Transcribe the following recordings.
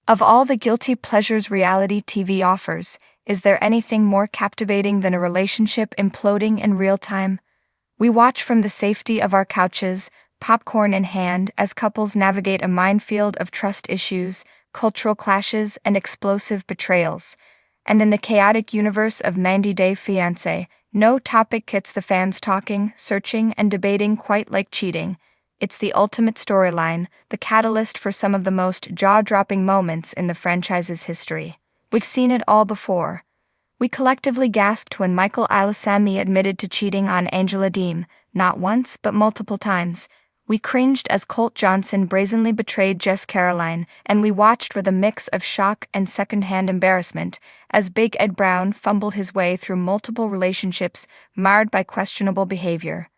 Of all the guilty pleasures reality TV offers, is there anything more captivating than a relationship imploding in real time? We watch from the safety of our couches, popcorn in hand, as couples navigate a minefield of trust issues, cultural clashes, and explosive betrayals. And in the chaotic universe of 90 Day Fiancé, no topic gets the fans talking, searching, and debating quite like cheating. It's the ultimate storyline, the catalyst for some of the most jaw-dropping moments in the franchise's history. We've seen it all before. We collectively gasped when Michael Ilasami admitted to cheating on Angela Deem, not once but multiple times. We cringed as Colt Johnson brazenly betrayed Jess Caroline, and we watched with a mix of shock and second-hand embarrassment as Big Ed Brown fumbled his way through multiple relationships marred by questionable behavior.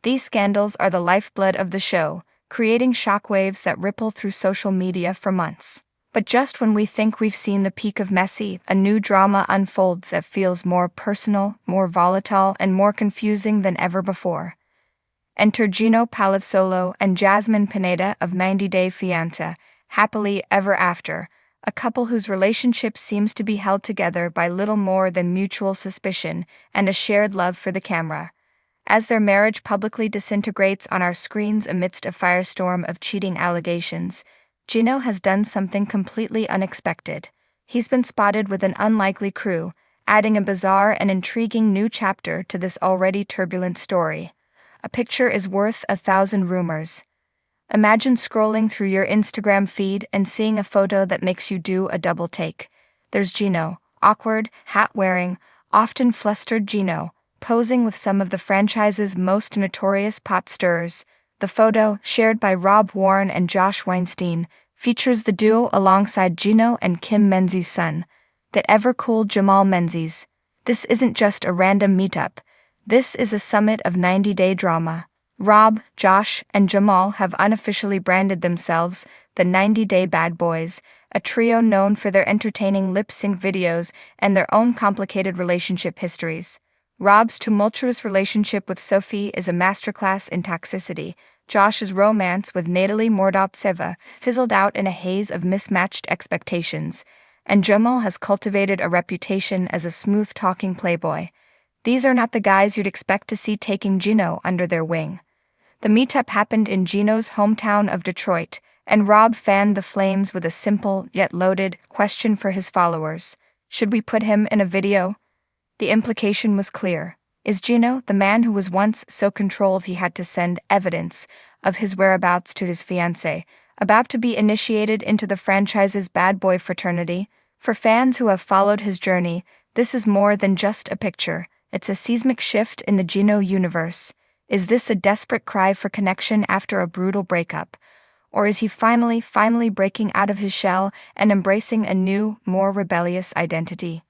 These scandals are the lifeblood of the show, creating shockwaves that ripple through social media for months. But just when we think we've seen the peak of messy, a new drama unfolds that feels more personal, more volatile, and more confusing than ever before. Enter Gino Palazzolo and Jasmine Pineda of 90 Day Fiancé, happily ever after, a couple whose relationship seems to be held together by little more than mutual suspicion and a shared love for the camera. As their marriage publicly disintegrates on our screens amidst a firestorm of cheating allegations, Gino has done something completely unexpected. He's been spotted with an unlikely crew, adding a bizarre and intriguing new chapter to this already turbulent story. A picture is worth 1,000 rumors. Imagine scrolling through your Instagram feed and seeing a photo that makes you do a double take. There's Gino, awkward, hat-wearing, often flustered Gino, posing with some of the franchise's most notorious pot stirrers. The photo, shared by Rob Warren and Josh Weinstein, features the duo alongside Gino and Kim Menzies' son, the ever-cool Jamal Menzies. This isn't just a random meetup. This is a summit of 90-day drama. Rob, Josh, and Jamal have unofficially branded themselves the 90-Day Bad Boys, a trio known for their entertaining lip-sync videos and their own complicated relationship histories. Rob's tumultuous relationship with Sophie is a masterclass in toxicity. Josh's romance with Natalie Mordovtseva fizzled out in a haze of mismatched expectations, and Jamal has cultivated a reputation as a smooth-talking playboy. These are not the guys you'd expect to see taking Gino under their wing. The meetup happened in Gino's hometown of Detroit, and Rob fanned the flames with a simple, yet loaded, question for his followers. Should we put him in a video? The implication was clear. Is Gino, the man who was once so controlled he had to send evidence of his whereabouts to his fiancée, about to be initiated into the franchise's bad boy fraternity? For fans who have followed his journey, this is more than just a picture. It's a seismic shift in the Gino universe. Is this a desperate cry for connection after a brutal breakup? Or is he finally breaking out of his shell and embracing a new, more rebellious identity?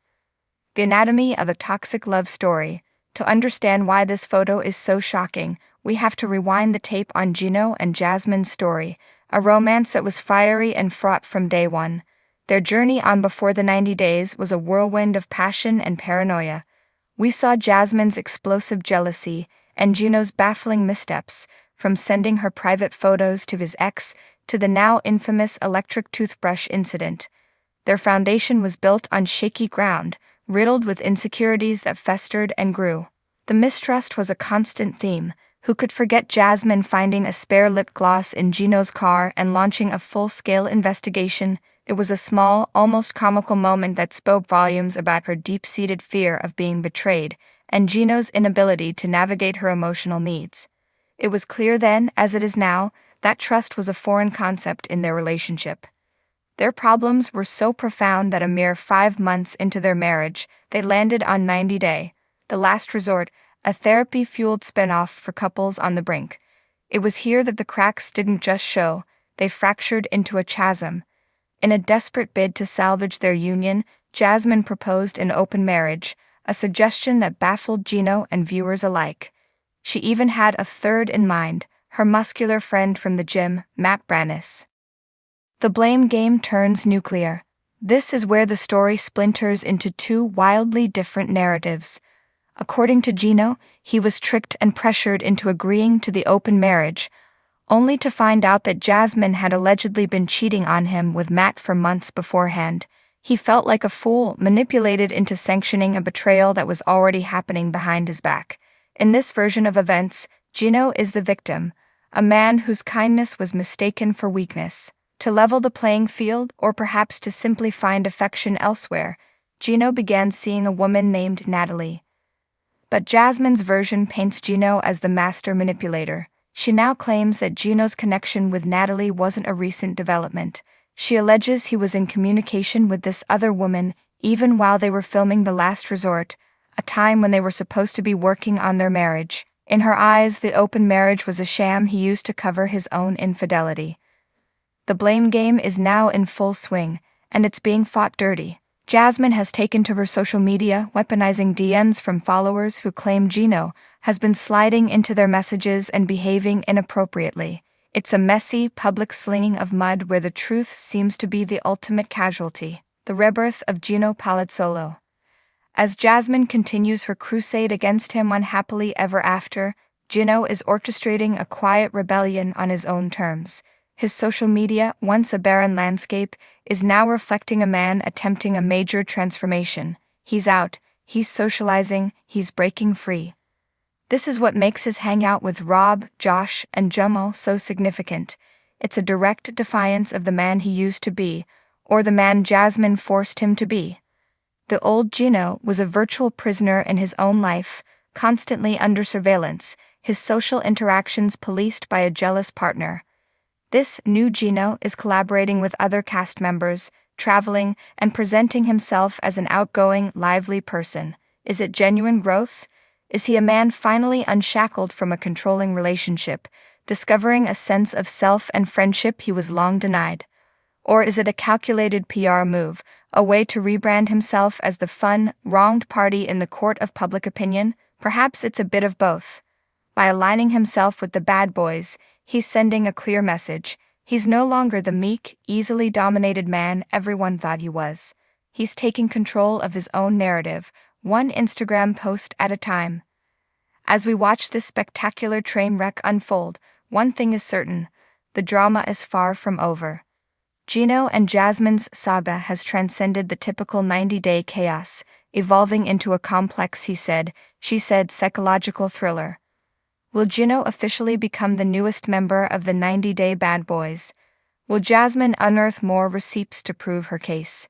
The anatomy of a toxic love story. To understand why this photo is so shocking, we have to rewind the tape on Gino and Jasmine's story, a romance that was fiery and fraught from day one. Their journey on Before the 90 Days was a whirlwind of passion and paranoia. We saw Jasmine's explosive jealousy and Gino's baffling missteps, from sending her private photos to his ex to the now infamous electric toothbrush incident. Their foundation was built on shaky ground, riddled with insecurities that festered and grew. The mistrust was a constant theme. Who could forget Jasmine finding a spare lip gloss in Gino's car and launching a full-scale investigation? It was a small, almost comical moment that spoke volumes about her deep-seated fear of being betrayed and Gino's inability to navigate her emotional needs. It was clear then, as it is now, that trust was a foreign concept in their relationship. Their problems were so profound that a mere 5 months into their marriage, they landed on 90 Day, the last resort, a therapy-fueled spin-off for couples on the brink. It was here that the cracks didn't just show, they fractured into a chasm. In a desperate bid to salvage their union, Jasmine proposed an open marriage, a suggestion that baffled Gino and viewers alike. She even had a third in mind, her muscular friend from the gym, Matt Brannis. The blame game turns nuclear. This is where the story splinters into two wildly different narratives. According to Gino, he was tricked and pressured into agreeing to the open marriage, only to find out that Jasmine had allegedly been cheating on him with Matt for months beforehand. He felt like a fool, manipulated into sanctioning a betrayal that was already happening behind his back. In this version of events, Gino is the victim, a man whose kindness was mistaken for weakness. To level the playing field, or perhaps to simply find affection elsewhere, Gino began seeing a woman named Natalie. But Jasmine's version paints Gino as the master manipulator. She now claims that Gino's connection with Natalie wasn't a recent development. She alleges he was in communication with this other woman even while they were filming The Last Resort, a time when they were supposed to be working on their marriage. In her eyes, the open marriage was a sham he used to cover his own infidelity. The blame game is now in full swing, and it's being fought dirty. Jasmine has taken to her social media, weaponizing DMs from followers who claim Gino has been sliding into their messages and behaving inappropriately. It's a messy, public slinging of mud where the truth seems to be the ultimate casualty. The rebirth of Gino Palazzolo. As Jasmine continues her crusade against him on Happily Ever After, Gino is orchestrating a quiet rebellion on his own terms. His social media, once a barren landscape, is now reflecting a man attempting a major transformation. He's out, he's socializing, he's breaking free. This is what makes his hangout with Rob, Josh, and Jamal so significant. It's a direct defiance of the man he used to be, or the man Jasmine forced him to be. The old Gino was a virtual prisoner in his own life, constantly under surveillance, his social interactions policed by a jealous partner. This new Gino is collaborating with other cast members, traveling, and presenting himself as an outgoing, lively person. Is it genuine growth? Is he a man finally unshackled from a controlling relationship, discovering a sense of self and friendship he was long denied? Or is it a calculated PR move, a way to rebrand himself as the fun, wronged party in the court of public opinion? Perhaps it's a bit of both. By aligning himself with the bad boys, he's sending a clear message. He's no longer the meek, easily dominated man everyone thought he was. He's taking control of his own narrative, one Instagram post at a time. As we watch this spectacular train wreck unfold, one thing is certain: the drama is far from over. Gino and Jasmine's saga has transcended the typical 90-day chaos, evolving into a complex he said, she said psychological thriller. Will Gino officially become the newest member of the 90-Day Bad Boys? Will Jasmine unearth more receipts to prove her case?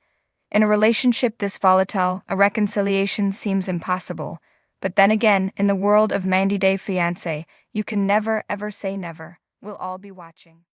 In a relationship this volatile, a reconciliation seems impossible. But then again, in the world of 90-Day Fiancé, you can never ever say never. We'll all be watching.